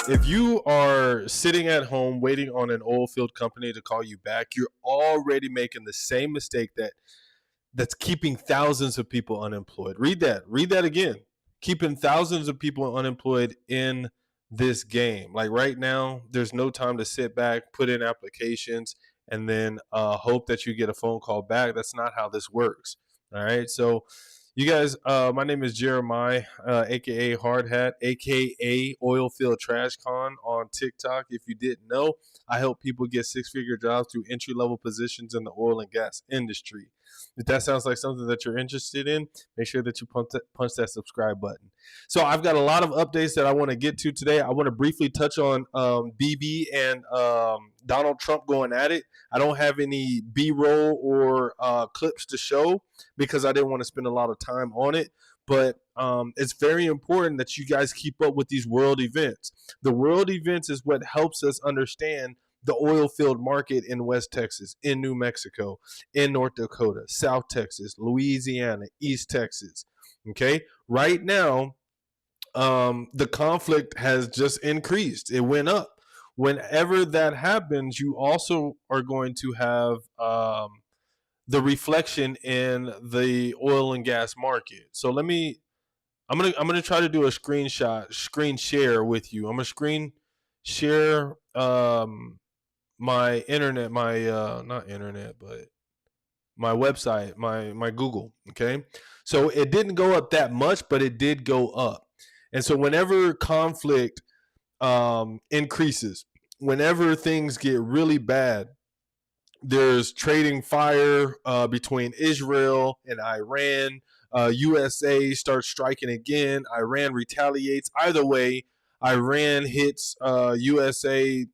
If you are sitting at home waiting on an oil field company to call you back, you're already making the same mistake that's keeping thousands of people unemployed. Read that. Read that again. Keeping thousands of people unemployed in this game. Like right now, there's no time to sit back, put in applications, and then hope that you get a phone call back. That's not how this works. All right. So, you guys, my name is Jere'My, aka Hard Hat, aka Oilfield Trash Con on TikTok. If you didn't know, I help people get six-figure jobs through entry-level positions in the oil and gas industry. If that sounds like something that you're interested in, make sure that you punch that subscribe button. So I've got a lot of updates that I want to get to today. I want to briefly touch on BB and Donald Trump going at it. I don't have any B-roll or clips to show because I didn't want to spend a lot of time on it. But it's very important that you guys keep up with these world events. The world events is what helps us understand the oil field market in West Texas, in New Mexico, in North Dakota, South Texas, Louisiana, East Texas. Okay, right now, the conflict has just increased. It went up. Whenever that happens, you also are going to have the reflection in the oil and gas market. So I'm gonna try to do a screen share with you. I'm gonna screen share my internet, my not internet, but my website, my Google. Okay, so it didn't go up that much, but it did go up. And so whenever conflict increases, whenever things get really bad, there's trading fire between Israel and Iran. USA starts striking again. Iran retaliates. Either way, Iran hits USA,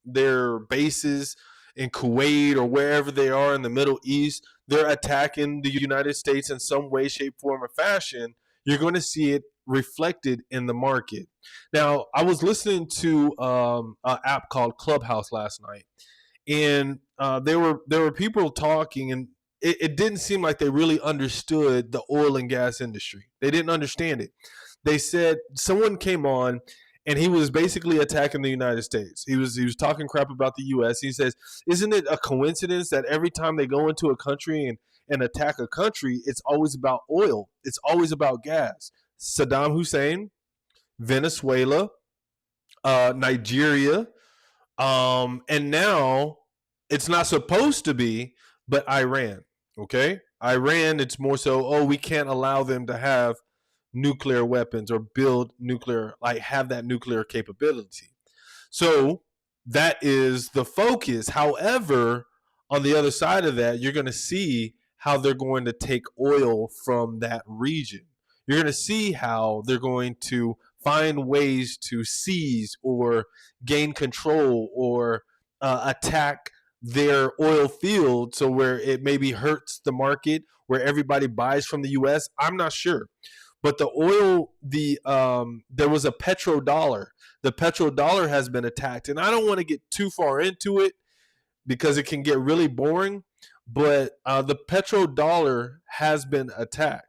their bases in Kuwait or wherever they are in the Middle East. They're attacking the United States in some way, shape, form, or fashion. You're going to see it reflected in the market. Now, I was listening to an app called Clubhouse last night, and there were people talking, and it didn't seem like they really understood the oil and gas industry. They didn't understand it. They said someone came on, and he was basically attacking the United States. He was talking crap about the U.S. He says, "Isn't it a coincidence that every time they go into a country and attack a country, it's always about oil. It's always about gas." Saddam Hussein, Venezuela, Nigeria, and now it's not supposed to be, but Iran. Okay, Iran. It's more so. Oh, we can't allow them to have nuclear weapons or build nuclear, like have that nuclear capability. So that is the focus. However, on the other side of that, you're going to see how they're going to take oil from that region. You're going to see how they're going to find ways to seize or gain control or attack their oil field, so where it maybe hurts the market, where everybody buys from the U.S. I'm not sure. But the oil, there was a petrodollar. The petrodollar has been attacked. And I don't want to get too far into it because it can get really boring. But the petrodollar has been attacked.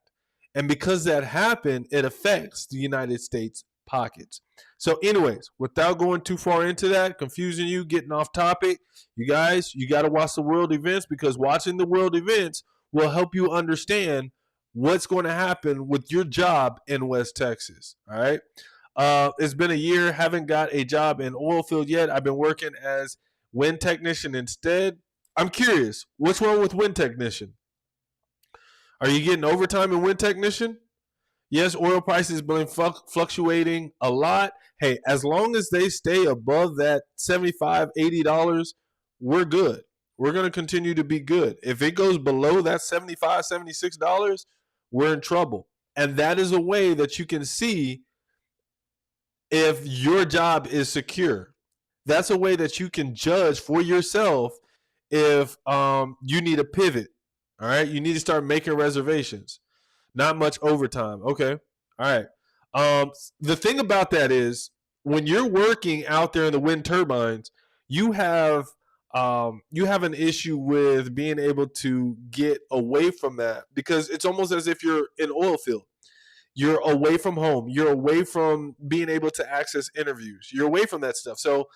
And because that happened, it affects the United States pockets. So anyways, without going too far into that, confusing you, getting off topic, you guys, you got to watch the world events, because watching the world events will help you understand what's going to happen with your job in West Texas. All right. It's been a year. Haven't got a job in oil field yet. I've been working as wind technician instead. I'm curious, what's wrong with wind technician? Are you getting overtime in wind technician? Yes, oil prices have been fluctuating a lot. Hey, as long as they stay above that $75, $80, we're good. We're going to continue to be good. If it goes below that $75, $76, we're in trouble. And that is a way that you can see if your job is secure. That's a way that you can judge for yourself if you need a pivot. All right, you need to start making reservations. Not much overtime. Okay, all right. The thing about that is, when you're working out there in the wind turbines, you have an issue with being able to get away from that, because it's almost as if you're in oil field. You're away from home. You're away from being able to access interviews. You're away from that stuff. So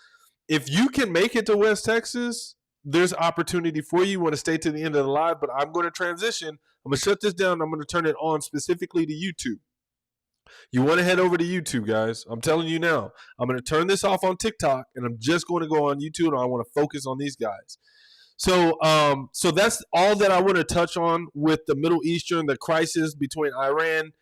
if you can make it to West Texas, there's opportunity for you. You want to stay to the end of the live, but I'm going to transition. I'm going to shut this down. I'm going to turn it on specifically to YouTube. You want to head over to YouTube, guys. I'm telling you now. I'm going to turn this off on TikTok, and I'm just going to go on YouTube, and I want to focus on these guys. So that's all that I want to touch on with the Middle Eastern, the crisis between Iran,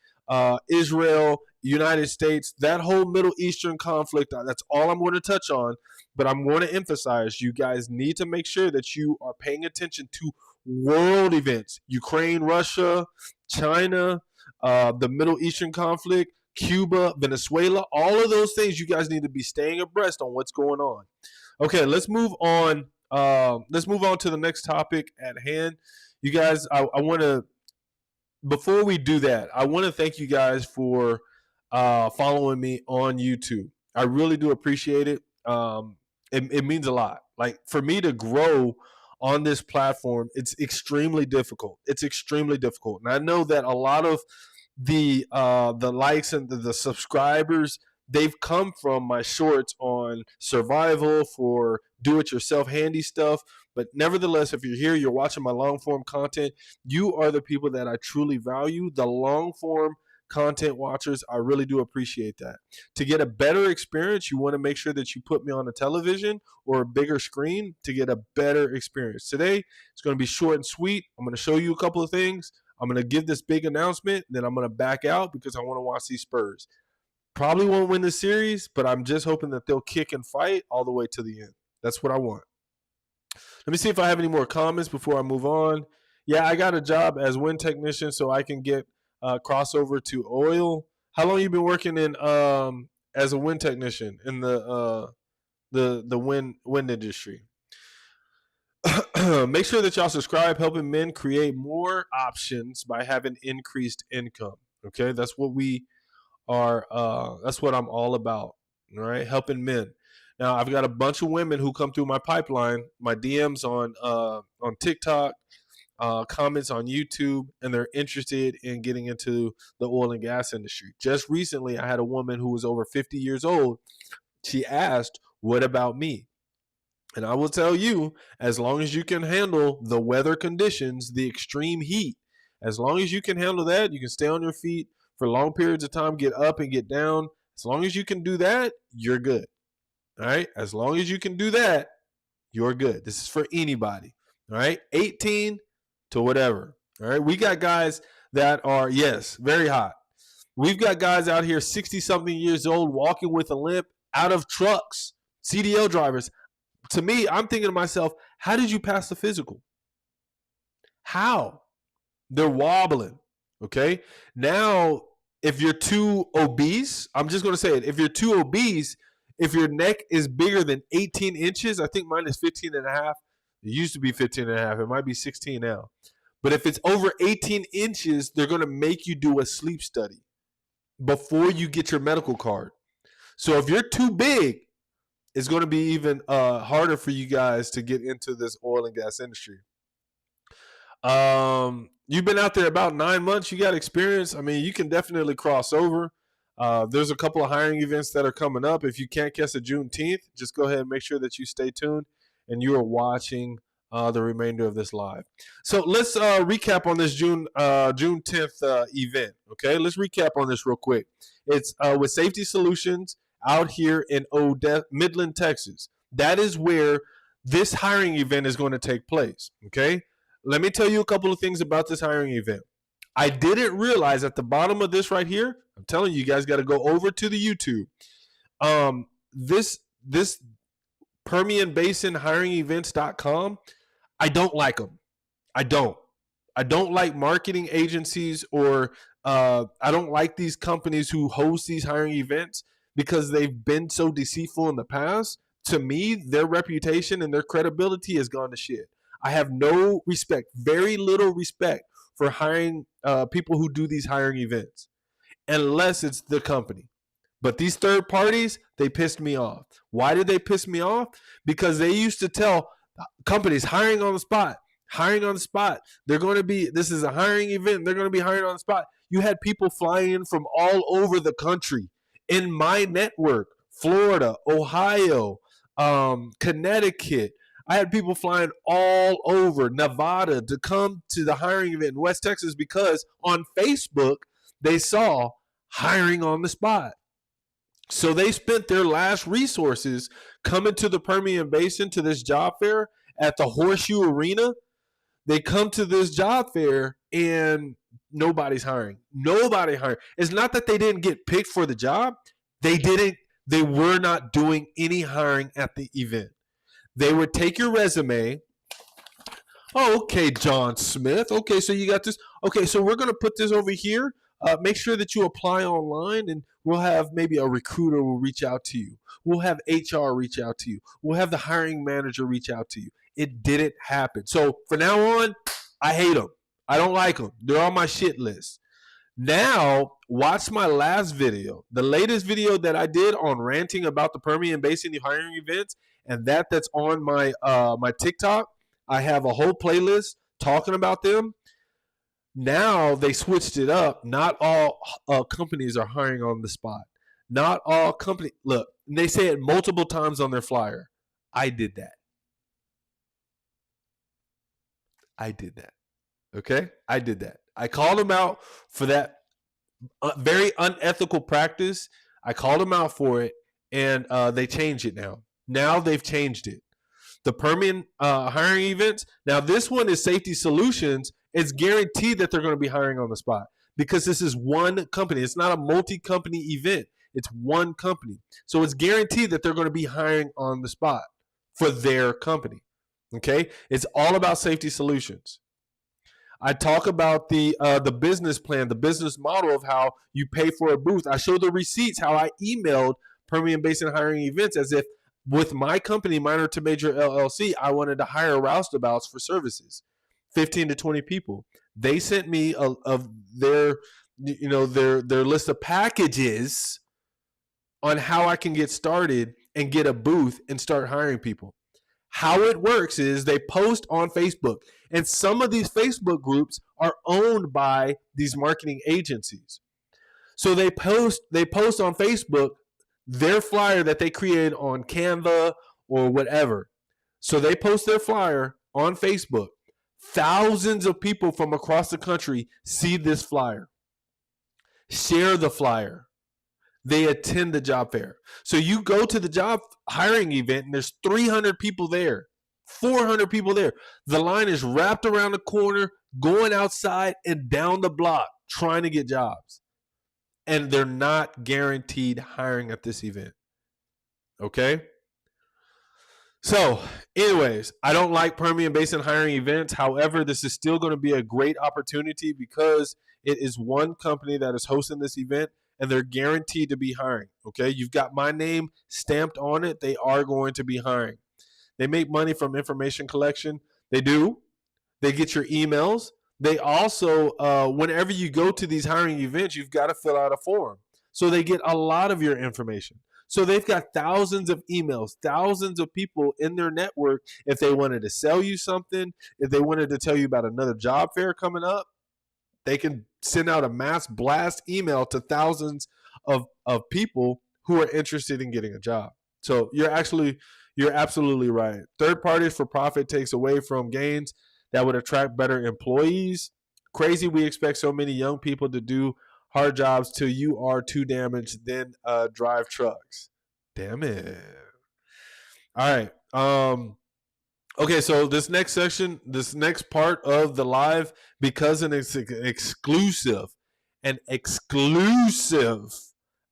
Israel, United States, that whole Middle Eastern conflict. That's all I'm going to touch on. But I'm going to emphasize you guys need to make sure that you are paying attention to world events. Ukraine, Russia, China, the Middle Eastern conflict, Cuba, Venezuela, all of those things. You guys need to be staying abreast on what's going on. Okay, let's move on. Let's move on to the next topic at hand. You guys, I want to, before we do that, I want to thank you guys for following me on YouTube. I really do appreciate it. It means a lot. Like, for me to grow on this platform, it's extremely difficult. It's extremely difficult. And I know that a lot of the likes and the subscribers, they've come from my shorts on survival, for do-it-yourself handy stuff. But nevertheless, if you're here, you're watching my long-form content, you are the people that I truly value. The long-form content watchers, I really do appreciate that. To get a better experience, you want to make sure that you put me on a television or a bigger screen to get a better experience. Today, it's going to be short and sweet. I'm going to show you a couple of things. I'm going to give this big announcement, then I'm going to back out because I want to watch these Spurs. Probably won't win the series, but I'm just hoping that they'll kick and fight all the way to the end. That's what I want. Let me see if I have any more comments before I move on. Yeah, I got a job as wind technician, so I can get crossover to oil. How long you been working in as a wind technician in the wind industry? Make sure that y'all subscribe. Helping men create more options by having increased income. Okay, that's what we are. That's what I'm all about. All right, helping men. Now, I've got a bunch of women who come through my pipeline, my DMs on TikTok, comments on YouTube, and they're interested in getting into the oil and gas industry. Just recently, I had a woman who was over 50 years old. She asked, "What about me?" And I will tell you, as long as you can handle the weather conditions, the extreme heat, as long as you can handle that, you can stay on your feet for long periods of time, get up and get down. As long as you can do that, you're good. All right? As long as you can do that, you're good. This is for anybody. All right? 18 to whatever. All right? We got guys that are, yes, very hot. We've got guys out here 60-something years old walking with a limp out of trucks, CDL drivers. To me, I'm thinking to myself, how did you pass the physical? How? They're wobbling. Okay? Now, if you're too obese, I'm just going to say it. If you're too obese, if your neck is bigger than 18 inches, I think mine is 15 and a half. It used to be 15 and a half. It might be 16 now. But if it's over 18 inches, they're going to make you do a sleep study before you get your medical card. So if you're too big, it's going to be even harder for you guys to get into this oil and gas industry. You've been out there about 9 months. You got experience. I mean, you can definitely cross over. There's a couple of hiring events that are coming up. If you can't catch the Juneteenth, just go ahead and make sure that you stay tuned and you are watching the remainder of this live. So let's recap on this June 10th event. Okay, let's recap on this real quick. It's with Safety Solutions out here in Midland, Texas. That is where this hiring event is going to take place. Okay, let me tell you a couple of things about this hiring event. I didn't realize at the bottom of this right here, I'm telling you, you guys got to go over to the YouTube. This Permian Basin hiring events.com, I don't like them. I don't like marketing agencies or I don't like these companies who host these hiring events because they've been so deceitful in the past. To me, their reputation and their credibility has gone to shit. I have no respect, very little respect for hiring people who do these hiring events, unless it's the company. But these third parties, they pissed me off. Why did they piss me off? Because they used to tell companies hiring on the spot. They're going to be, this is a hiring event. They're going to be hiring on the spot. You had people flying in from all over the country in my network, Florida, Ohio, Connecticut. I had people flying all over Nevada to come to the hiring event in West Texas because on Facebook they saw hiring on the spot. So they spent their last resources coming to the Permian Basin to this job fair at the Horseshoe Arena. They come to this job fair and nobody's hiring. Nobody hiring. It's not that they didn't get picked for the job. They were not doing any hiring at the event. They would take your resume. Oh, okay, John Smith. Okay, so you got this. Okay, so we're going to put this over here. Make sure that you apply online, and we'll have maybe a recruiter will reach out to you. We'll have HR reach out to you. We'll have the hiring manager reach out to you. It didn't happen. So from now on, I hate them. I don't like them. They're on my shit list. Now, watch my last video, the latest video that I did on ranting about the Permian Basin hiring events, and that's on my my TikTok. I have a whole playlist talking about them. Now they switched it up. Not all companies are hiring on the spot. Not all companies. Look, they say it multiple times on their flyer. I did that. Okay? I did that. I called them out for that very unethical practice. I called them out for it, and they changed it now. Now they've changed it. The Permian hiring events. Now this one is Safety Solutions. It's guaranteed that they're going to be hiring on the spot because this is one company. It's not a multi-company event. It's one company. So it's guaranteed that they're going to be hiring on the spot for their company. Okay? It's all about Safety Solutions. I talk about the business plan, the business model of how you pay for a booth. I show the receipts, how I emailed Permian Basin hiring events as if with my company, Minor to Major LLC, I wanted to hire roustabouts for services. 15 to 20 people. They sent me their list of packages on how I can get started and get a booth and start hiring people. How it works is they post on Facebook, and some of these Facebook groups are owned by these marketing agencies. So they post on Facebook their flyer that they created on Canva or whatever. So they post their flyer on Facebook. Thousands of people from across the country see this flyer, share the flyer. They attend the job fair. So you go to the job hiring event and there's 300 people there, 400 people there. The line is wrapped around the corner, going outside and down the block, trying to get jobs. And they're not guaranteed hiring at this event. Okay? So, anyways, I don't like Permian Basin hiring events. However, this is still going to be a great opportunity because it is one company that is hosting this event and they're guaranteed to be hiring. Okay? You've got my name stamped on it. They are going to be hiring. They make money from information collection. They do. They get your emails. They also, whenever you go to these hiring events, you've got to fill out a form. So they get a lot of your information. So they've got thousands of emails, thousands of people in their network. If they wanted to sell you something, if they wanted to tell you about another job fair coming up, they can send out a mass blast email to thousands of people who are interested in getting a job. So you're absolutely right. Third parties for profit takes away from gains that would attract better employees. Crazy we expect so many young people to do hard jobs till you are too damaged, then drive trucks. Damn it. All right. Okay, so this next section, this next part of the live, because it's an exclusive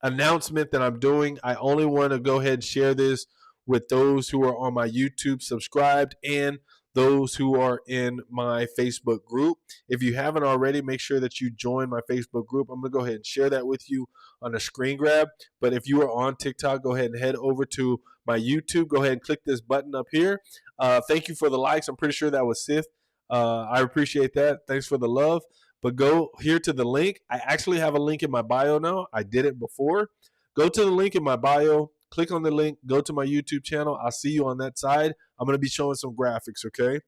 announcement that I'm doing, I only want to go ahead and share this with those who are on my YouTube subscribed and those who are in my Facebook group. If you haven't already, make sure that you join my Facebook group. I'm going to go ahead and share that with you on a screen grab. But if you are on TikTok, go ahead and head over to my YouTube. Go ahead and click this button up here. Thank you for the likes. I'm pretty sure that was Sith. I appreciate that. Thanks for the love. But go here to the link. I actually have a link in my bio now. I did it before. Go to the link in my bio. Click on the link, go to my YouTube channel. I'll see you on that side. I'm going to be showing some graphics, okay?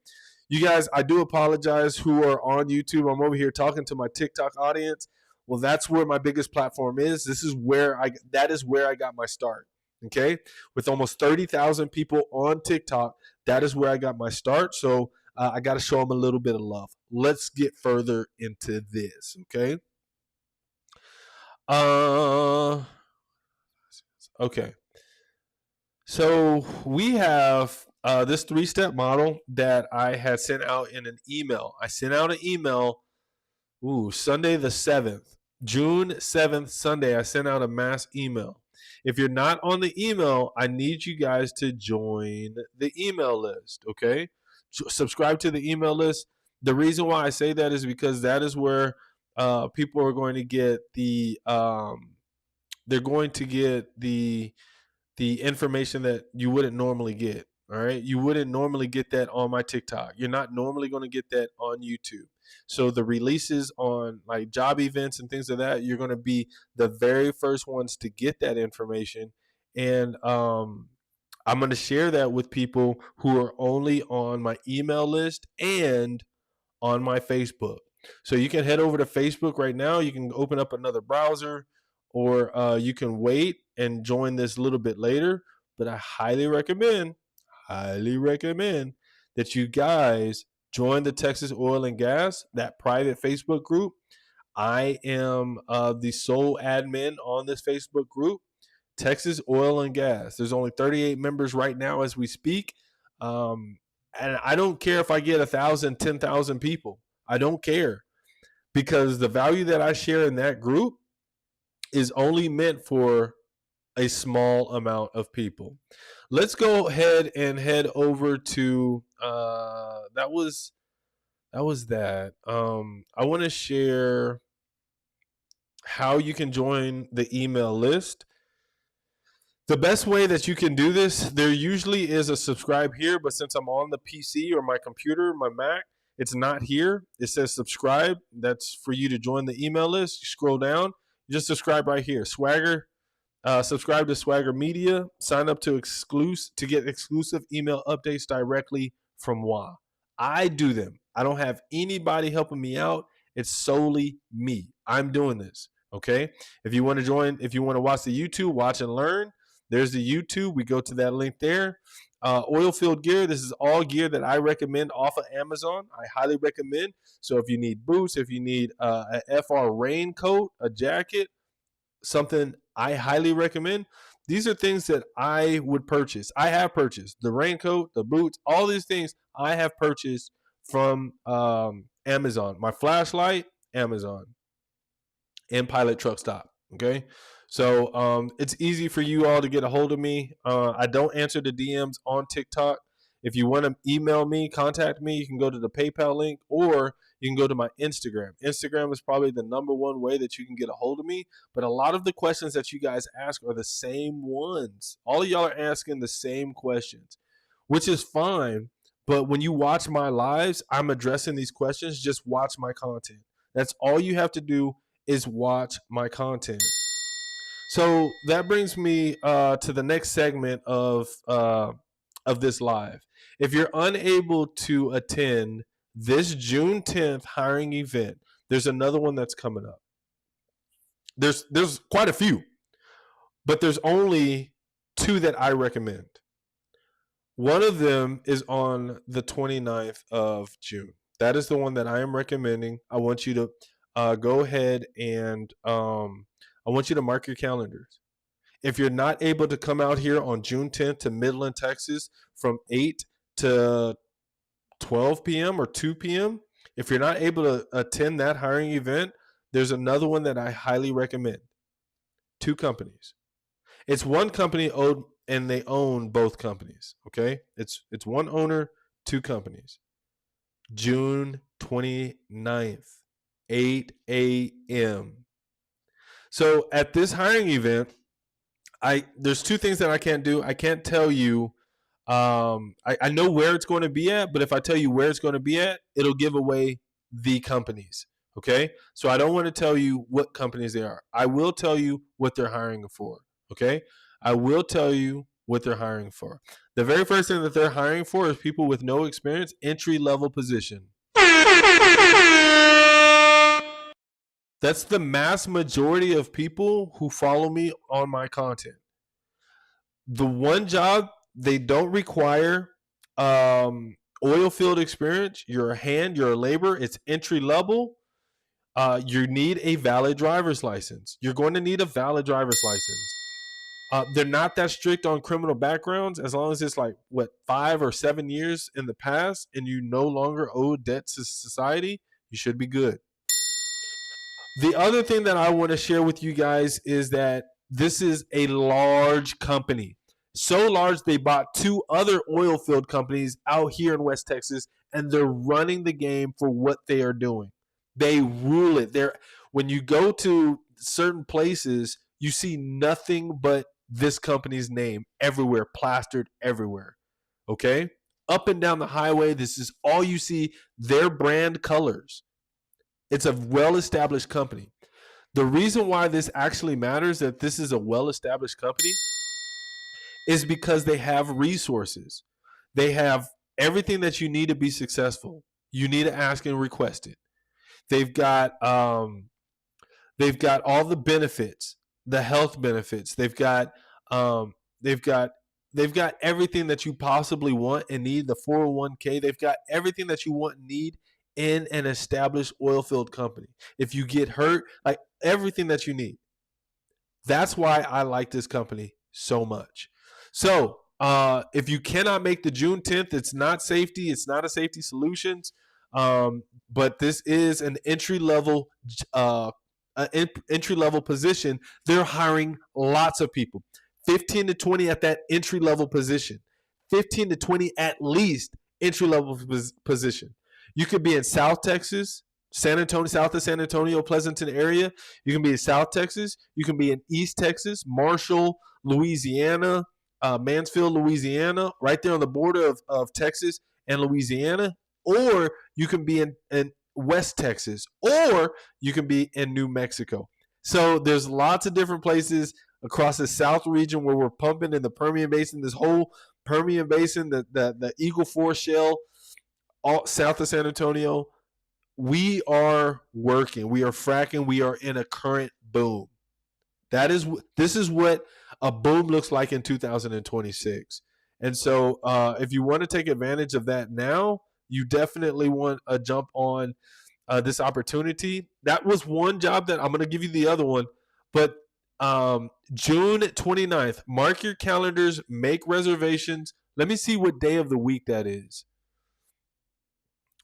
You guys, I do apologize who are on YouTube. I'm over here talking to my TikTok audience. Well, that's where my biggest platform is. That is where I got my start. Okay, with almost 30,000 people on TikTok, that is where I got my start. So I got to show them a little bit of love. Let's get further into this. Okay. Uh, okay. So we have this 3-step model that I had sent out in an email. I sent out an email, Sunday the 7th, June 7th, Sunday. I sent out a mass email. If you're not on the email, I need you guys to join the email list, okay? Subscribe to the email list. The reason why I say that is because that is where people are going to get they're going to get the information that you wouldn't normally get. All right. You wouldn't normally get that on my TikTok. You're not normally going to get that on YouTube. So the releases on like job events and things of that, you're going to be the very first ones to get that information. And I'm going to share that with people who are only on my email list and on my Facebook. So you can head over to Facebook right now. You can open up another browser, or you can wait and join this a little bit later. But I highly recommend that you guys join the Texas Oil and Gas, that private Facebook group. I am the sole admin on this Facebook group, Texas Oil and Gas. There's only 38 members right now as we speak. And I don't care if I get 1,000, 10,000 people. I don't care, because the value that I share in that group is only meant for a small amount of people. Let's go ahead and head over to that was that. I want to share how you can join the email list. The best way that you can do this, there usually is a subscribe here, but since I'm on the PC or my computer, my Mac, it's not here. It says subscribe. That's for you to join the email list. You scroll down, you just subscribe right here. Swagger, subscribe to Swagger Media. Sign up to get exclusive email updates directly from WA. I do them. I don't have anybody helping me out. It's solely me. I'm doing this. Okay. If you want to join, if you want to watch the YouTube, watch and learn, there's the YouTube. We go to that link there. Oilfield gear. This is all gear that I recommend off of Amazon. I highly recommend. So if you need boots, if you need an FR raincoat, a jacket, something I highly recommend. These are things that I would purchase. I have purchased the raincoat, the boots, all these things I have purchased from Amazon. My flashlight, Amazon, and Pilot Truck Stop. Okay. So it's easy for you all to get a hold of me. I don't answer the DMs on TikTok. If you want to email me, contact me, you can go to the PayPal link, or you can go to my Instagram. Instagram is probably the number one way that you can get a hold of me. But a lot of the questions that you guys ask are the same ones. All of y'all are asking the same questions, which is fine. But when you watch my lives, I'm addressing these questions. Just watch my content. That's all you have to do, is watch my content. So that brings me to the next segment of this live. If you're unable to attend this June 10th hiring event, there's another one that's coming up. There's quite a few, but there's only 2 that I recommend. One of them is on the 29th of June. That is the one that I am recommending. I want you to go ahead and I want you to mark your calendars. If you're not able to come out here on June 10th to Midland, Texas from 8 to 12 p.m. or 2 p.m., if you're not able to attend that hiring event, there's another one that I highly recommend. 2 companies. It's one company owned, and they own both companies. Okay? It's one owner, 2 companies. June 29th, 8 a.m. So at this hiring event, there's 2 things that I can't do. I can't tell you. I know where it's going to be at, but if I tell you where it's going to be at, it'll give away the companies. Okay, so I don't want to tell you what companies they are. I will tell you what they're hiring for. Okay, I will tell you what they're hiring for. The very first thing that they're hiring for is people with no experience, entry level position. That's the mass majority of people who follow me on my content. The one job they don't require oil field experience. You're a hand, you're a labor. It's entry level. You need a valid driver's license. You're going to need a valid driver's license. They're not that strict on criminal backgrounds as long as it's like what 5 or 7 years in the past and you no longer owe debt to society. You should be good. The other thing that I want to share with you guys is that this is a large company. So large, they bought two other oil field companies out here in West Texas, and they're running the game for what they are doing. They rule it. When you go to certain places, you see nothing but this company's name everywhere, plastered everywhere. Okay? Up and down the highway, this is all you see, their brand colors. It's a well-established company. The reason why this actually matters, that this is a well-established company, is because they have resources. They have everything that you need to be successful. You need to ask and request it. They've got they've got all the benefits, the health benefits. They've got they've got everything that you possibly want and need. The 401k. They've got everything that you want and need in an established oil field company. If you get hurt, like everything that you need. That's why I like this company so much. So if you cannot make the June 10th, it's not safety. It's not a safety solutions. But this is an entry level position. They're hiring lots of people, 15 to 20 at that entry level position, 15 to 20 at least entry level position. You could be in South Texas, San Antonio, south of San Antonio, Pleasanton area. You can be in South Texas. You can be in East Texas, Marshall, Louisiana, Mansfield, Louisiana, right there on the border of Texas and Louisiana. Or you can be in West Texas, or you can be in New Mexico. So there's lots of different places across the South region where we're pumping in the Permian Basin. This whole Permian Basin, the Eagle Ford Shale, all south of San Antonio. We are working. We are fracking. We are in a current boom. This is what a boom looks like in 2026. And so if you want to take advantage of that now, you definitely want to jump on this opportunity. That was one job that I'm going to give you the other one. But June 29th, mark your calendars, make reservations. Let me see what day of the week that is.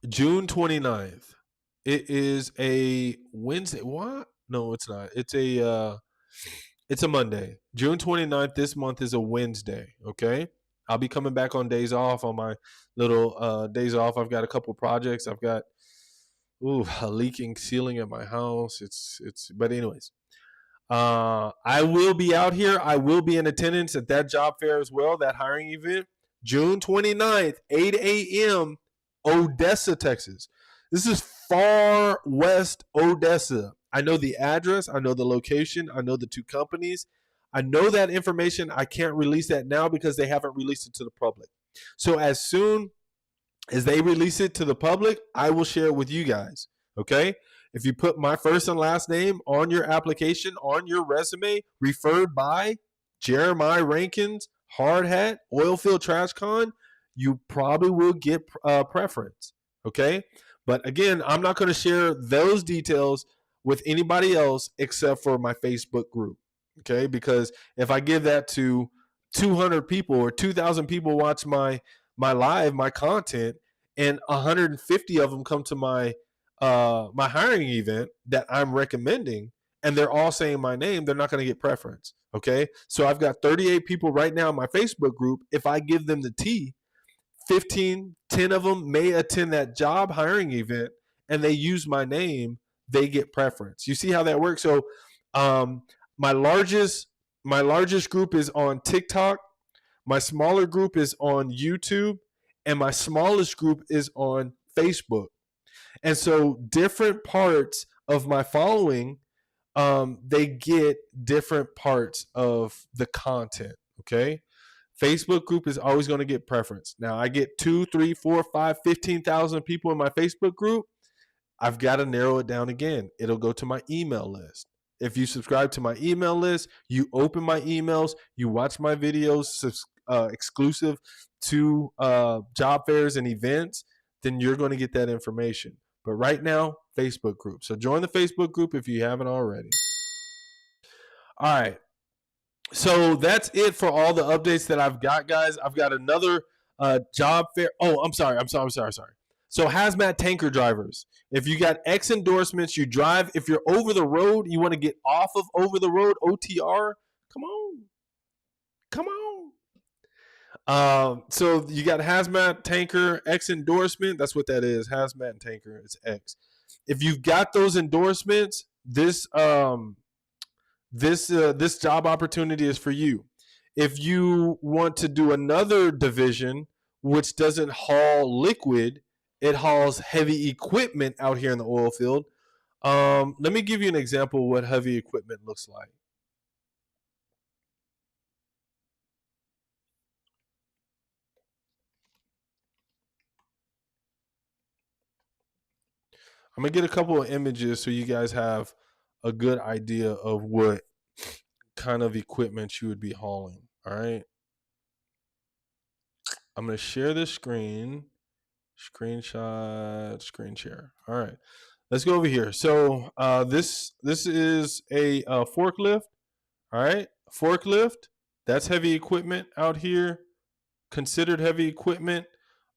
June 29th. It is a Wednesday. What? No, it's not. It's a Monday. June 29th this month is a Wednesday, okay? I'll be coming back on days off, on my little days off. I've got a couple projects. I've got a leaking ceiling at my house. But anyways. I will be out here. I will be in attendance at that job fair as well, that hiring event. June 29th, 8 a.m., Odessa, Texas. This is far west Odessa. I know the address. I know the location. I know the two companies. I know that information. I can't release that now because they haven't released it to the public. So as soon as they release it to the public, I will share it with you guys. Okay? If you put my first and last name on your application, on your resume, referred by Jere'My Rankins, Hard Hat, Oilfield Trash Con, you probably will get preference. Okay? But again, I'm not going to share those details with anybody else except for my Facebook group. Okay? Because if I give that to 200 people or 2,000 people watch my live, my content, and 150 of them come to my hiring event that I'm recommending, and they're all saying my name, they're not going to get preference. Okay? So I've got 38 people right now in my Facebook group. If I give them the T, 10 of them may attend that job hiring event and they use my name, they get preference. You see how that works? So my largest group is on TikTok, my smaller group is on YouTube, and my smallest group is on Facebook. And so different parts of my following, they get different parts of the content. Okay? Facebook group is always going to get preference. Now I get 2, 3, 4, 5, 15,000 people in my Facebook group. I've got to narrow it down again. It'll go to my email list. If you subscribe to my email list, you open my emails, you watch my videos exclusive to job fairs and events, then you're going to get that information. But right now, Facebook group. So join the Facebook group if you haven't already. All right. So that's it for all the updates that I've got, guys. I've got another job fair. Oh, I'm sorry. So hazmat tanker drivers. If you got X endorsements, you drive. If you're over the road, you want to get off of over the road, OTR. Come on. So you got hazmat tanker X endorsement. That's what that is. Hazmat and tanker. It's X. If you've got those endorsements, this job opportunity is for you. If you want to do another division which doesn't haul liquid, it hauls heavy equipment out here in the oil field. Let me give you an example of what heavy equipment looks like. I'm going to get a couple of images so you guys have a good idea of what kind of equipment you would be hauling. All right. I'm going to share this screen. Screenshot, screen share. All right. Let's go over here. So this is a forklift. All right. Forklift. That's heavy equipment out here. Considered heavy equipment.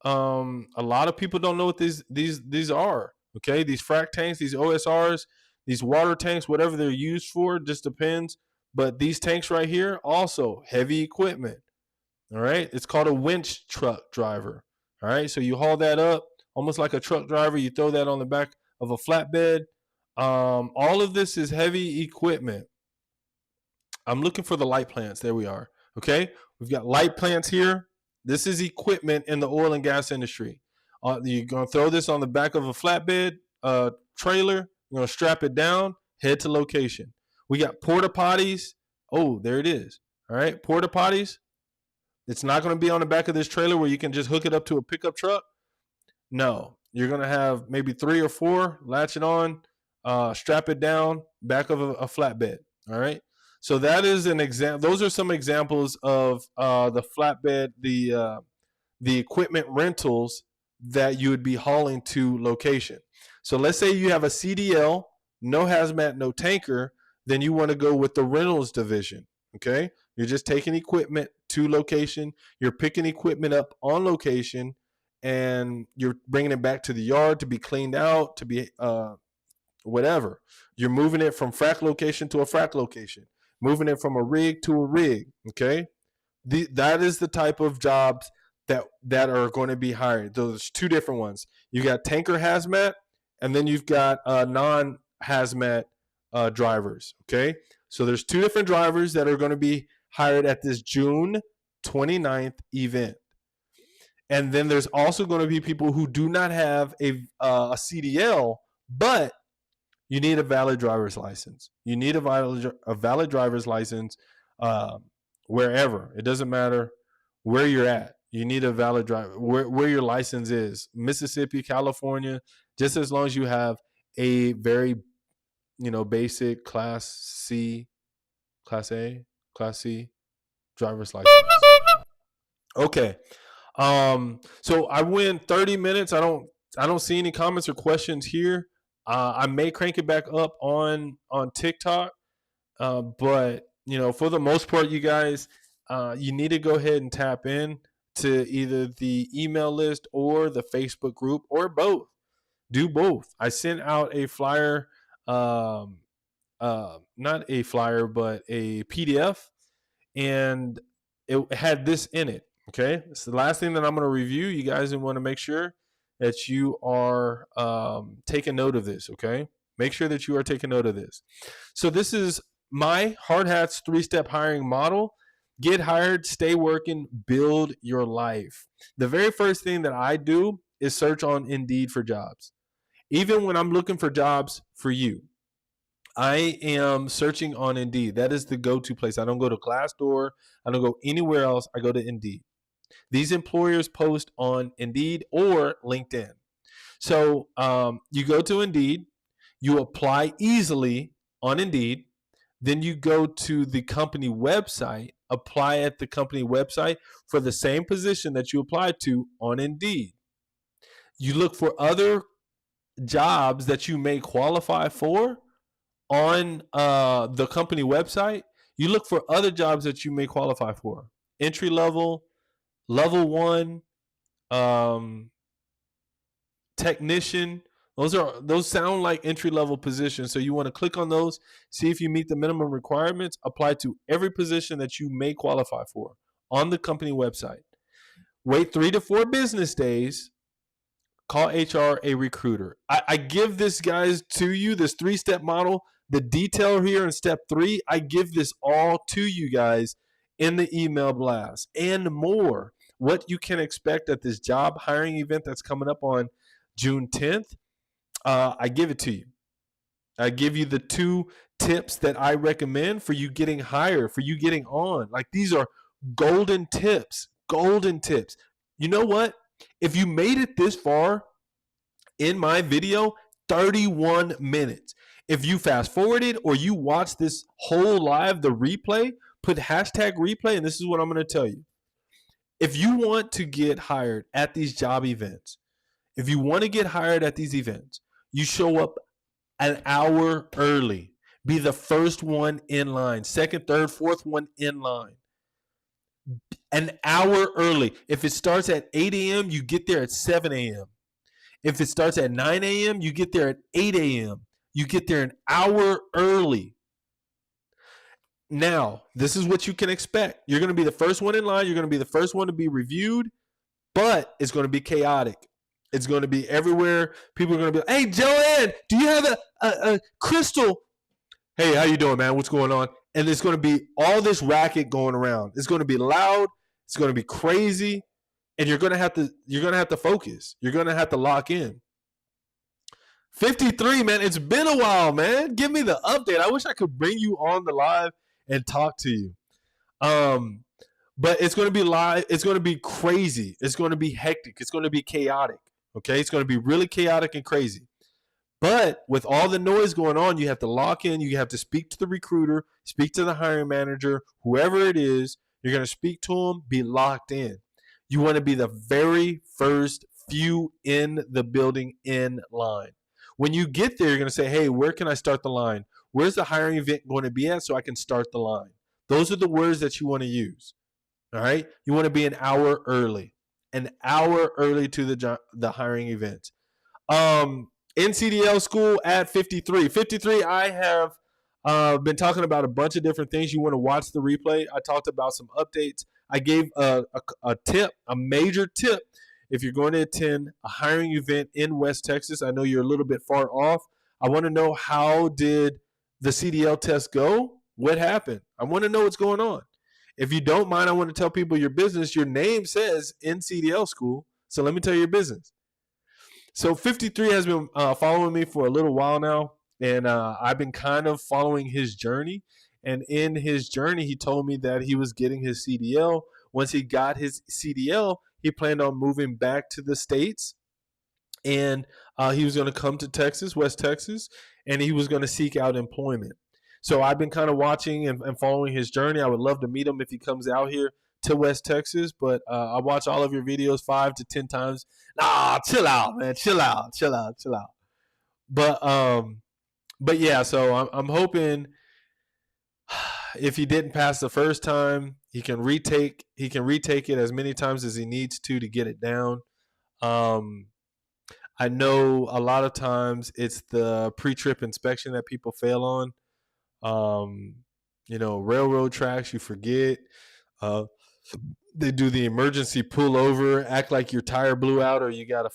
A lot of people don't know what these are. Okay. These frac tanks, these OSRs, these water tanks, whatever they're used for, just depends. But these tanks right here, also heavy equipment. All right. It's called a winch truck driver. All right. So you haul that up almost like a truck driver. You throw that on the back of a flatbed. All of this is heavy equipment. I'm looking for the light plants. There we are. Okay. We've got light plants here. This is equipment in the oil and gas industry. You're going to throw this on the back of a flatbed trailer. You're going to strap it down, head to location. We got porta potties. Oh, there it is. All right. Porta potties. It's not going to be on the back of this trailer where you can just hook it up to a pickup truck. No, you're going to have maybe 3 or 4, latch it on, strap it down, back of a flatbed. All right. So that is an example. Those are some examples of the flatbed, the equipment rentals that you would be hauling to location. So let's say you have a CDL, no hazmat, no tanker, then you want to go with the rentals division. Okay. You're just taking equipment to location. You're picking equipment up on location, and you're bringing it back to the yard to be cleaned out, to be whatever. You're moving it from frac location to a frac location, moving it from a rig to a rig. Okay, that is the type of jobs that are going to be hired. There's 2 different ones. You got tanker hazmat, and then you've got non-hazmat drivers. Okay, so there's 2 different drivers that are going to be hired at this June 29th event. And then there's also going to be people who do not have a CDL, but you need a valid driver's license. You need a valid driver's license wherever. It doesn't matter where you're at. You need a valid driver, where your license is. Mississippi, California, just as long as you have a very, basic Class C, Class A, Class C driver's license. Okay. So I went 30 minutes. I don't see any comments or questions here. I may crank it back up on TikTok. But for the most part, you guys, you need to go ahead and tap in to either the email list or the Facebook group, or both. Do both. I sent out a flyer, not a flyer, but a PDF, and it had this in it. Okay, it's the last thing that I'm going to review. You guys want to make sure that you are taking note of this. Okay, make sure that you are taking note of this. So this is my Hard Hats 3-step hiring model. Get hired, stay working, build your life. The very first thing that I do is search on Indeed for jobs. Even when I'm looking for jobs for you, I am searching on Indeed. That is the go-to place. I don't go to Glassdoor. I don't go anywhere else. I go to Indeed. These employers post on Indeed or LinkedIn. So you go to Indeed, you apply easily on Indeed, then you go to the company website, apply at the company website for the same position that you applied to on Indeed. You look for other jobs that you may qualify for on the company website. You look for other jobs that you may qualify for. Entry level, level one, um, technician. Those sound like entry level positions. So you want to click on those, see if you meet the minimum requirements, apply to every position that you may qualify for on the company website. Wait 3 to 4 business days. Call HR a recruiter. I give this, guys, to you, this 3-step model, the detail here in step 3. I give this all to you guys in the email blast and more. What you can expect at this job hiring event that's coming up on June 10th. I give it to you. I give you the 2 tips that I recommend for you getting hired, for you getting on. Like, these are golden tips. Golden tips. You know what? If you made it this far in my video, 31 minutes. If you fast forwarded or you watch this whole live, the replay, put hashtag replay, and this is what I'm going to tell you. If you want to get hired at these job events, if you want to get hired at these events, you show up an hour early. Be the first one in line, second, third, fourth one in line. An hour early. If it starts at 8 a.m., you get there at 7 a.m. If it starts at 9 a.m., you get there at 8 a.m. You get there an hour early. Now, this is what you can expect. You're going to be the first one in line. You're going to be the first one to be reviewed, but it's going to be chaotic. It's going to be everywhere. People are going to be, hey, Joanne, do you have a crystal? Hey, how you doing, man? What's going on? And there's going to be all this racket going around. It's going to be loud. It's going to be crazy, and you're going to have to focus. You're going to have to lock in. 53, man. It's been a while, man. Give me the update. I wish I could bring you on the live and talk to you. But it's going to be live. It's going to be crazy. It's going to be hectic. It's going to be chaotic. Okay, it's going to be really chaotic and crazy. But with all the noise going on, you have to lock in. You have to speak to the recruiter, speak to the hiring manager, whoever it is. You're going to speak to them, be locked in. You want to be the very first few in the building in line. When you get there, you're going to say, hey, where can I start the line? Where's the hiring event going to be at so I can start the line? Those are the words that you want to use. All right? You want to be an hour early. An hour early to the hiring event. NCDL school at 53. 53, I have been talking about a bunch of different things. You want to watch the replay. I talked about some updates. I gave a tip, a major tip. If you're going to attend a hiring event in West Texas, I know you're a little bit far off. I want to know, how did the CDL test go? What happened? I want to know what's going on. If you don't mind, I want to tell people your business. Your name says NCDL school, so let me tell you your business. So 53 has been following me for a little while now, and I've been kind of following his journey. And in his journey, he told me that he was getting his CDL. Once he got his CDL, he planned on moving back to the States, and he was going to come to Texas, West Texas, and he was going to seek out employment. So I've been kind of watching and following his journey. I would love to meet him if he comes out here to West Texas, but I watch all of your videos 5 to 10 times. Nah, chill out, man. Chill out. But yeah, so I'm hoping if he didn't pass the first time, he can retake it as many times as he needs to get it down. I know a lot of times it's the pre-trip inspection that people fail on. Railroad tracks, you forget. They do the emergency pull over, act like your tire blew out or you got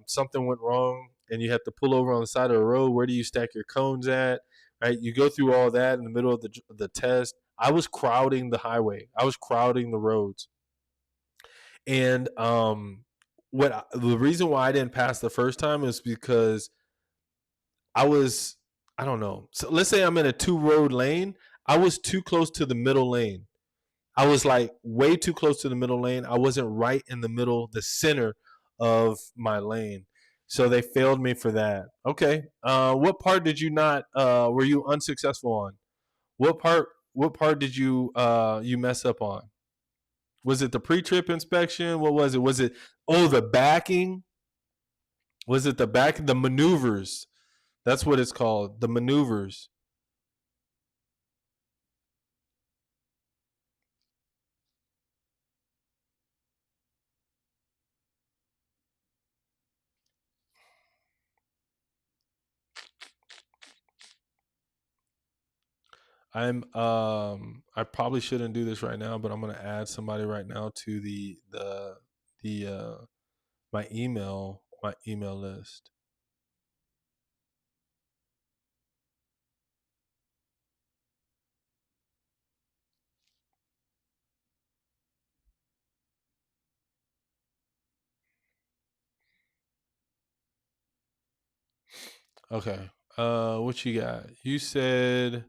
something went wrong and you have to pull over on the side of the road. Where do you stack your cones at? Right? You go through all that in the middle of the test. I was crowding the highway. I was crowding the roads. And the reason why I didn't pass the first time is because I don't know. So let's say I'm in a 2-road lane. I was too close to the middle lane. I was like way too close to the middle lane. I wasn't right in the middle, the center of my lane. So they failed me for that. Okay. What part did you not? Were you unsuccessful on? What part? What part did you mess up on? Was it the pre-trip inspection? What was it? Was it the backing? Was it the back the maneuvers? That's what it's called. The maneuvers. I probably shouldn't do this right now, but I'm gonna add somebody right now to the my email list. Okay. What you got? You said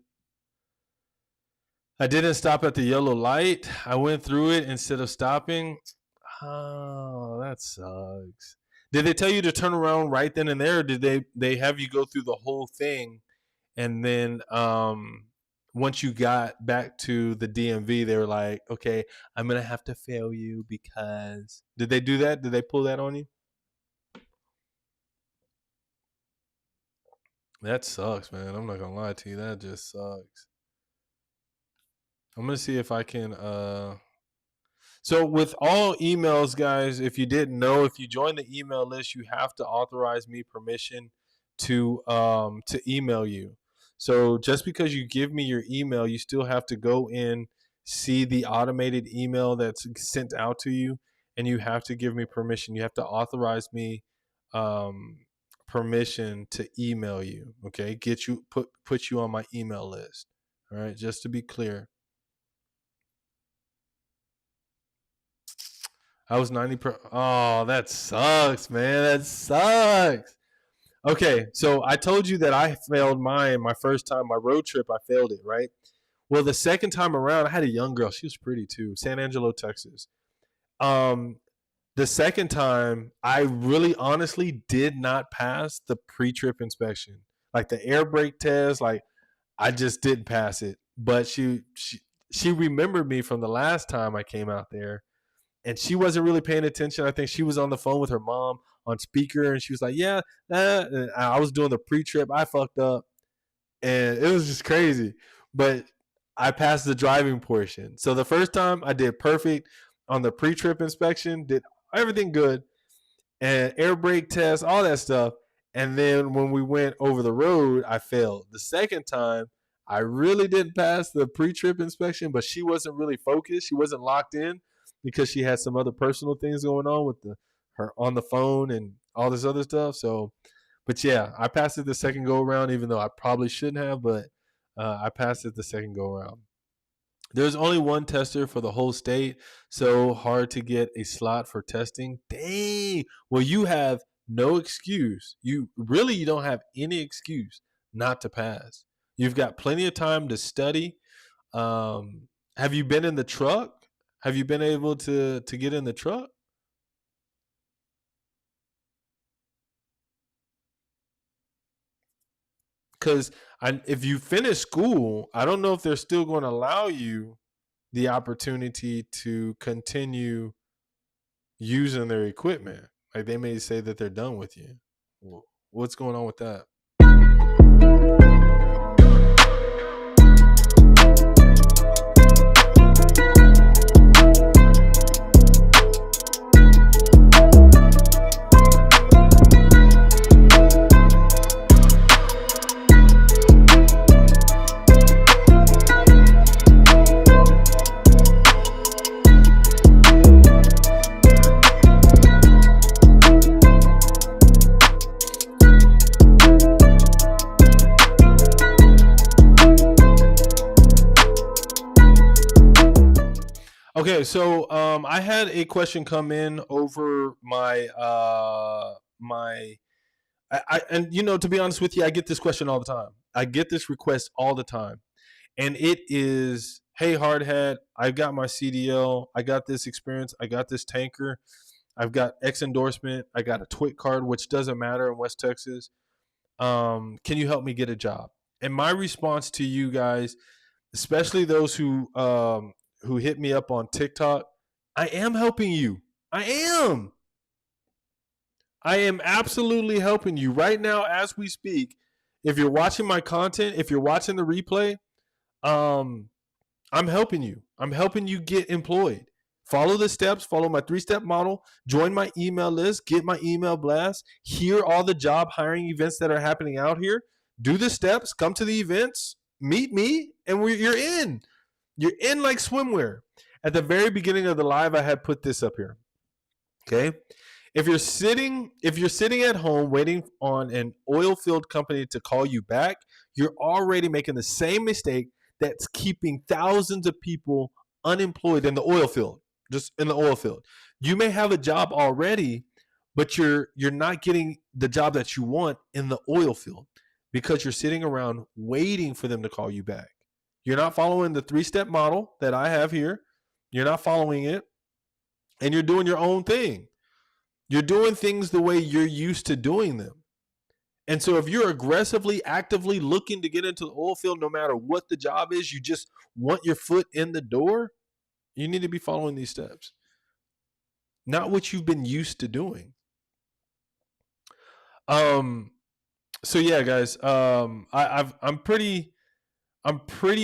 I didn't stop at the yellow light. I went through it instead of stopping. Oh, that sucks. Did they tell you to turn around right then and there? Or did they have you go through the whole thing and then once you got back to the DMV, they were like, "Okay, I'm gonna have to fail you because." Did they do that? Did they pull that on you? That sucks, man. I'm not gonna lie to you. That just sucks. I'm gonna see if I can. So with all emails, guys, if you didn't know, if you join the email list, you have to authorize me permission to email you. So just because you give me your email, you still have to go in, see the automated email that's sent out to you, and you have to give me permission. You have to authorize me um, permission to email you. Okay, get you put you on my email list. All right, just to be clear. I was 90 per. Oh, that sucks, man. That sucks. Okay, so I told you that I failed mine my first time, my road trip. I failed it, right? Well, the second time around, I had a young girl. She was pretty too. San Angelo, Texas. Um, the second time, I really honestly did not pass the pre-trip inspection, like the air brake test. Like I just didn't pass it. But she remembered me from the last time I came out there, and she wasn't really paying attention. I think she was on the phone with her mom on speaker, and she was like, "Yeah," and I was doing the pre-trip. I fucked up, and it was just crazy. But I passed the driving portion. So the first time I did perfect on the pre-trip inspection, did everything good, and air brake test, all that stuff. And then when we went over the road, I failed. The second time, I really didn't pass the pre-trip inspection, but she wasn't really focused. She wasn't locked in because she had some other personal things going on with her on the phone and all this other stuff. So, but yeah, I passed it the second go around, even though I probably shouldn't have. But I passed it the second go around. There's only one tester for the whole state, so hard to get a slot for testing. Dang. Well, you have no excuse. You don't have any excuse not to pass. You've got plenty of time to study. Have you been in the truck? Have you been able to get in the truck? Because if you finish school, I don't know if they're still going to allow you the opportunity to continue using their equipment. Like they may say that they're done with you. What's going on with that? Okay, so I had a question come in over my and to be honest with you, I get this question all the time. I get this request all the time, and it is, "Hey, hardhead, I got my CDL, I got this experience, I got this tanker. I've got X endorsement. I got a TWIC card, which doesn't matter in West Texas. Can you help me get a job? And my response to you guys, especially those who hit me up on TikTok, I am helping you. I am. I am absolutely helping you right now as we speak. If you're watching my content, if you're watching the replay, um, I'm helping you. I'm helping you get employed. Follow the steps, follow my 3-step model, join my email list, get my email blast, hear all the job hiring events that are happening out here, do the steps, come to the events, meet me, and you're in. You're in like swimwear. At the very beginning of the live, I had put this up here. Okay. If you're sitting at home waiting on an oil field company to call you back, you're already making the same mistake that's keeping thousands of people unemployed in the oil field, just in the oil field. You may have a job already, but you're not getting the job that you want in the oil field because you're sitting around waiting for them to call you back. You're not following the 3-step model that I have here. You're not following it, and you're doing your own thing. You're doing things the way you're used to doing them. And so if you're aggressively, actively looking to get into the oil field, no matter what the job is, you just want your foot in the door, you need to be following these steps. Not what you've been used to doing. So yeah, guys, I'm pretty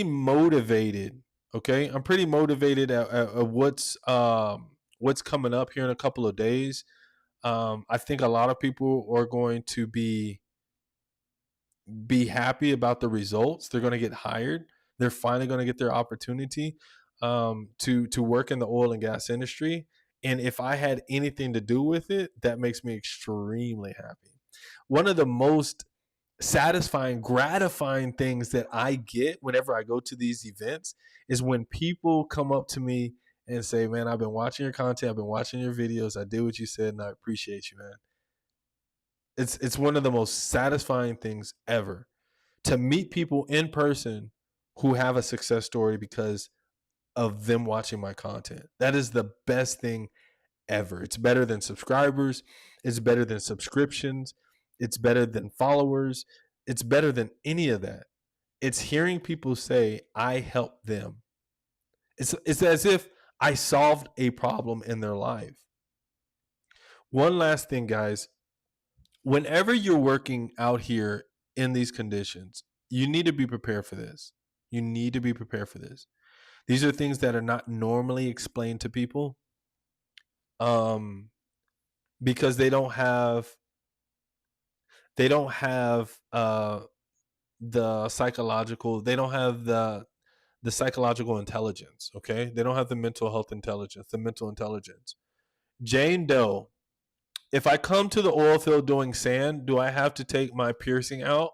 motivated. Okay. I'm pretty motivated at what's coming up here in a couple of days. I think a lot of people are going to be happy about the results. They're going to get hired. They're finally going to get their opportunity to work in the oil and gas industry. And if I had anything to do with it, that makes me extremely happy. One of the most satisfying, gratifying things that I get whenever I go to these events is when people come up to me and say, man, I've been watching your content. I've been watching your videos. I did what you said, and I appreciate you, man. It's one of the most satisfying things ever to meet people in person who have a success story because of them watching my content. That is the best thing ever. It's better than subscribers. It's better than subscriptions. It's better than followers. It's better than any of that. It's hearing people say, I helped them. It's as if I solved a problem in their life. One last thing, guys. Whenever you're working out here in these conditions, you need to be prepared for this. You need to be prepared for this. These are things that are not normally explained to people because they don't have the psychological, they don't have the psychological intelligence, okay? They don't have the mental health intelligence, the mental intelligence. Jane Doe, if I come to the oil field doing sand, do I have to take my piercing out?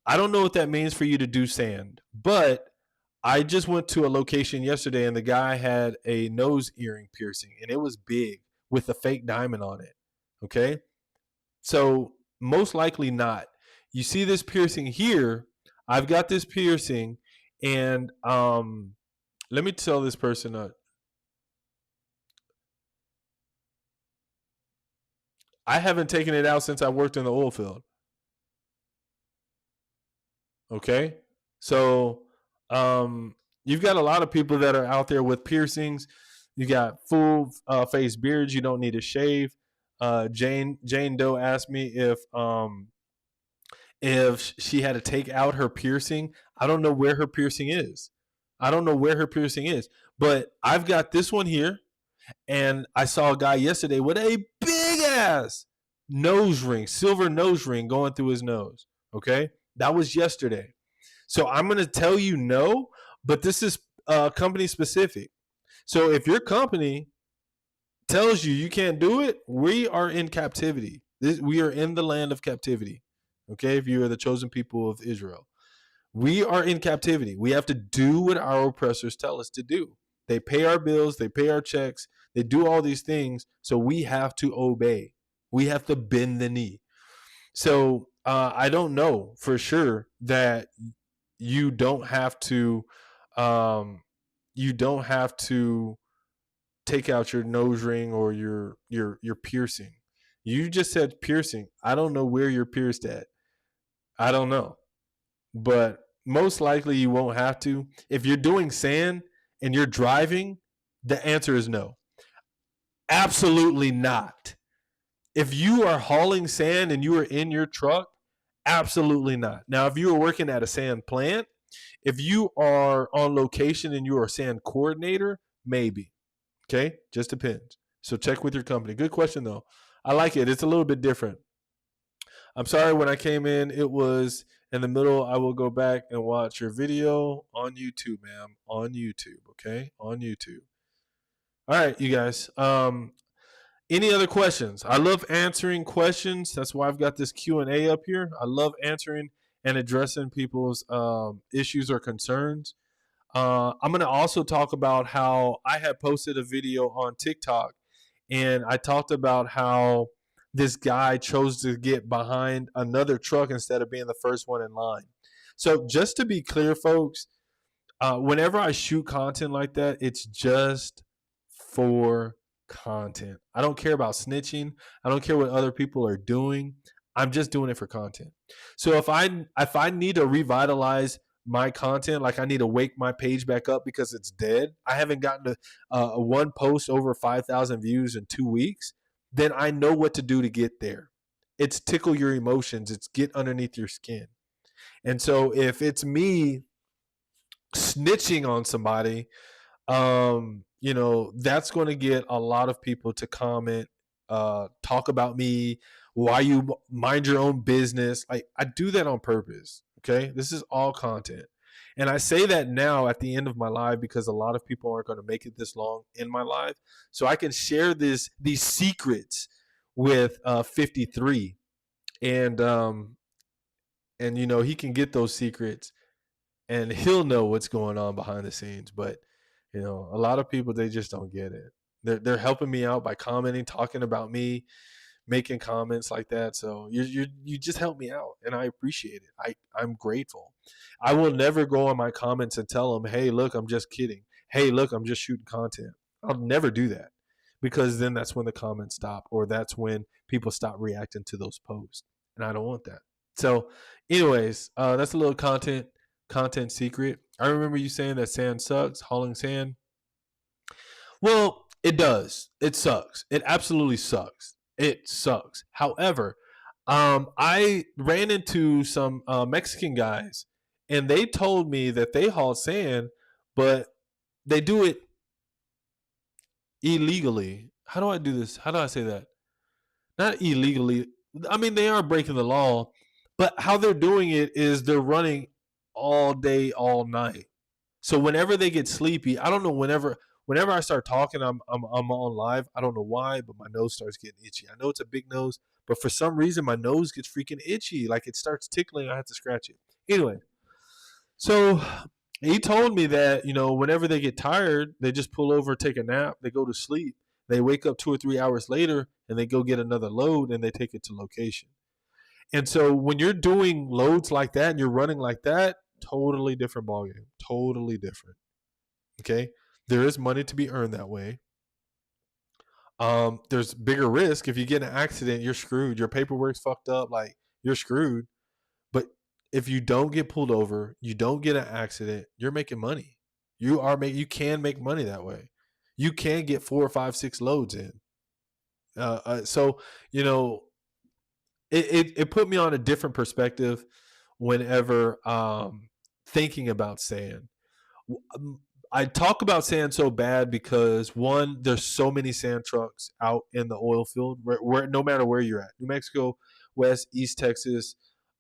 I don't know what that means for you to do sand, but I just went to a location yesterday and the guy had a nose earring piercing and it was big with a fake diamond on it, okay? So most likely not. You see this piercing here, I've got this piercing, and let me tell this person I haven't taken it out since I worked in the oil field. Okay? So you've got a lot of people that are out there with piercings. You got full face beards. You don't need to shave. Jane Doe asked me if she had to take out her piercing. I don't know where her piercing is. But I've got this one here, and I saw a guy yesterday with a big ass nose ring, silver nose ring going through his nose. Okay, that was yesterday. So I'm going to tell you no, but this is company specific. So if your company tells you you can't do it, we are in captivity. We are in the land of captivity. Okay, if you are the chosen people of Israel, we are in captivity. We have to do what our oppressors tell us to do. They pay our bills, they pay our checks, they do all these things, so we have to obey. We have to bend the knee. So I don't know for sure that you don't have to take out your nose ring or your piercing. You just said piercing. I don't know where you're pierced at. I don't know. But most likely you won't have to. If you're doing sand and you're driving, the answer is no. Absolutely not. If you are hauling sand and you are in your truck, absolutely not. Now, if you are working at a sand plant, if you are on location and you are a sand coordinator, maybe. Okay? Just depends. So check with your company. Good question, though. I like it. It's a little bit different. I'm sorry when I came in, it was in the middle. I will go back and watch your video on YouTube, ma'am. On YouTube, okay? On YouTube. All right, you guys. Any other questions? I love answering questions. That's why I've got this Q&A up here. I love answering and addressing people's issues or concerns. I'm going to also talk about how I had posted a video on TikTok, and I talked about how this guy chose to get behind another truck instead of being the first one in line. So just to be clear, folks, whenever I shoot content like that, it's just for content. I don't care about snitching. I don't care what other people are doing. I'm just doing it for content. So if I need to revitalize my content, like I need to wake my page back up because it's dead, I haven't gotten a one post over 5,000 views in 2 weeks, then I know what to do to get there. It's tickle your emotions. It's get underneath your skin. And so if it's me snitching on somebody, that's going to get a lot of people to comment, talk about me, why you mind your own business. Like, I do that on purpose. Okay. This is all content. And I say that now at the end of my live because a lot of people aren't going to make it this long in my live. So I can share these secrets with 53. And he can get those secrets and he'll know what's going on behind the scenes. But a lot of people, they just don't get it. They're helping me out by commenting, talking about me, making comments like that. So you just help me out, and I appreciate it. I'm grateful. I will never go on my comments and tell them, hey, look, I'm just kidding. Hey, look, I'm just shooting content. I'll never do that because then that's when the comments stop, or that's when people stop reacting to those posts, and I don't want that. So anyways, that's a little content secret. I remember you saying that sand sucks, hauling sand. Well, it does. It sucks. It absolutely sucks. It sucks. However, I ran into some Mexican guys, and they told me that they haul sand, but they do it illegally. How do I do this? How do I say that? Not illegally. I mean, they are breaking the law, but how they're doing it is they're running all day, all night. So whenever they get sleepy, I don't know. Whenever I start talking, I'm on live. I don't know why, but my nose starts getting itchy. I know it's a big nose, but for some reason my nose gets freaking itchy. Like it starts tickling. I have to scratch it. Anyway, so he told me that whenever they get tired, they just pull over, take a nap, they go to sleep. They wake up 2 or 3 hours later and they go get another load and they take it to location. And so when you're doing loads like that and you're running like that, totally different ballgame. Totally different. Okay? There is money to be earned that way. There's bigger risk. If you get in an accident, you're screwed. Your paperwork's fucked up. Like, you're screwed. But if you don't get pulled over, you don't get an accident, you're making money. You can make money that way. You can get 4, 5, 6 loads in. So it put me on a different perspective whenever thinking about sand. I talk about sand so bad because, one, there's so many sand trucks out in the oil field where no matter where you're at, New Mexico, West, East Texas,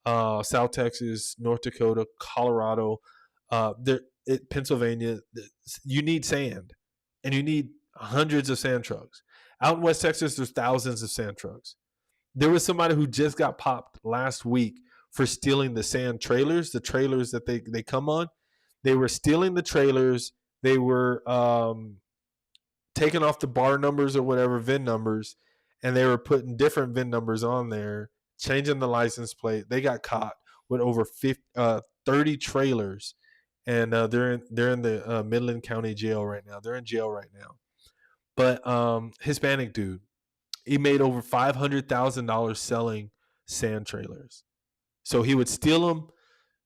South Texas, North Dakota, Colorado, Pennsylvania, you need sand, and you need hundreds of sand trucks. Out in West Texas, there's thousands of sand trucks. There was somebody who just got popped last week for stealing the sand trailers, the trailers that they come on. They were stealing the trailers. They were taking off the bar numbers or whatever, VIN numbers, and they were putting different VIN numbers on there, changing the license plate. They got caught with over 30 trailers, and they're in the Midland County Jail right now. They're in jail right now. But Hispanic dude, he made over $500,000 selling sand trailers. So he would steal them,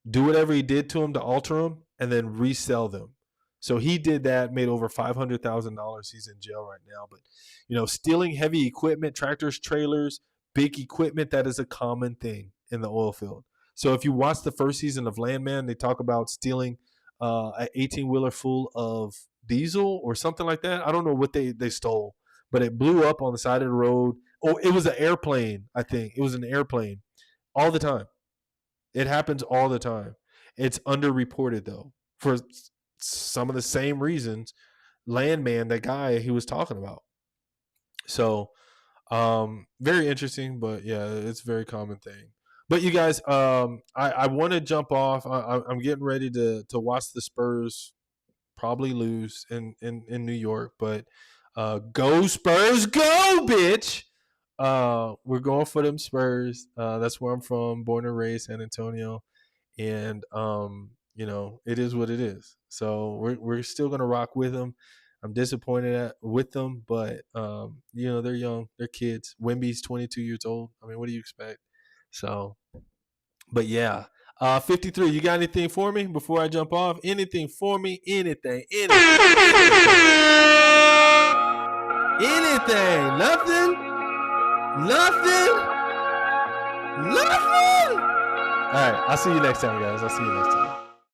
do whatever he did to them to alter them, and then resell them. So he did that, made over $500,000. He's in jail right now. But stealing heavy equipment, tractors, trailers, big equipment, that is a common thing in the oil field. So if you watch the first season of Landman, they talk about stealing an 18-wheeler full of diesel or something like that. I don't know what they stole, but it blew up on the side of the road. Oh, it was an airplane, I think. It was an airplane. All the time. It happens all the time. It's underreported, though, for some of the same reasons Landman, that guy he was talking about. So, very interesting, but yeah, it's a very common thing. But you guys, I want to jump off. I'm getting ready to watch the Spurs probably lose in New York, but go Spurs, go, bitch! We're going for them Spurs. That's where I'm from, born and raised, San Antonio, and it is what it is. So we're still gonna rock with them. I'm disappointed with them, but they're young, they're kids. Wemby's 22 years old. I mean, what do you expect? So, but yeah. 53, you got anything for me before I jump off? Anything for me? Anything. Nothing? All right, I'll see you next time, guys.